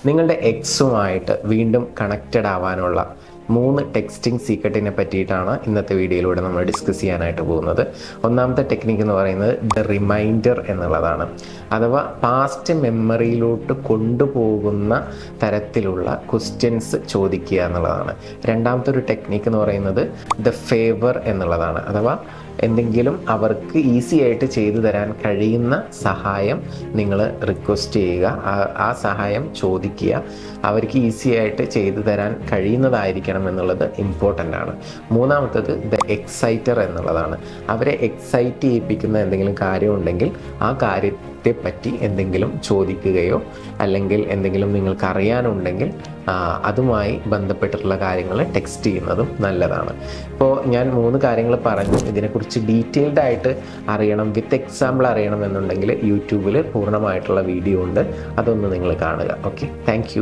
നിങ്ങളുടെ എക്സുമായിട്ട് വീണ്ടും കണക്റ്റഡ് ആവാനുള്ള 3 ടെക്സ്റ്റിംഗ് സീക്രട്ടിനെ പറ്റിയിട്ടാണ് ഇന്നത്തെ വീഡിയോയിലൂടെ നമ്മൾ ഡിസ്കസ് ചെയ്യാനായിട്ട് പോകുന്നത്. ഒന്നാമത്തെ ടെക്നിക്ക് എന്ന് പറയുന്നത് ദ റിമൈൻഡർ എന്നുള്ളതാണ്. അഥവാ പാസ്റ്റ് മെമ്മറിയിലോട്ട് കൊണ്ടുപോകുന്ന തരത്തിലുള്ള ക്വസ്റ്റ്യൻസ് ചോദിക്കുക എന്നുള്ളതാണ്. രണ്ടാമത്തെ ഒരു ടെക്നിക്ക് എന്ന് പറയുന്നത് ദ ഫേവർ എന്നുള്ളതാണ്. അഥവാ എന്തെങ്കിലും അവർക്ക് ഈസി ആയിട്ട് ചെയ്തു തരാൻ കഴിയുന്ന സഹായം നിങ്ങൾ റിക്വസ്റ്റ് ചെയ്യുക, ആ സഹായം ചോദിക്കുക. അവർക്ക് ഈസി ആയിട്ട് ചെയ്തു തരാൻ കഴിയുന്നതായിരിക്കണം എന്നുള്ളത് ഇമ്പോർട്ടൻ്റ് ആണ്. മൂന്നാമത്തത് ദ എക്സൈറ്റർ എന്നുള്ളതാണ്. അവരെ എക്സൈറ്റ് ചെയ്യിപ്പിക്കുന്ന എന്തെങ്കിലും കാര്യമുണ്ടെങ്കിൽ ആ കാര്യത്തെ പറ്റി എന്തെങ്കിലും ചോദിക്കുകയോ അല്ലെങ്കിൽ എന്തെങ്കിലും നിങ്ങൾക്ക് അറിയാനുണ്ടെങ്കിൽ അതുമായി ബന്ധപ്പെട്ടിട്ടുള്ള കാര്യങ്ങൾ ടെക്സ്റ്റ് ചെയ്യുന്നതും നല്ലതാണ്. ഇപ്പോൾ ഞാൻ 3 കാര്യങ്ങൾ പറഞ്ഞു. ഇതിനെക്കുറിച്ച് ഡീറ്റെയിൽഡ് ആയിട്ട് അറിയണം, വിത്ത് എക്സാമ്പിൾ അറിയണം എന്നുണ്ടെങ്കിൽ യൂട്യൂബിൽ പൂർണ്ണമായിട്ടുള്ള വീഡിയോ ഉണ്ട്, അതൊന്ന് നിങ്ങൾ കാണുക. Okay, thank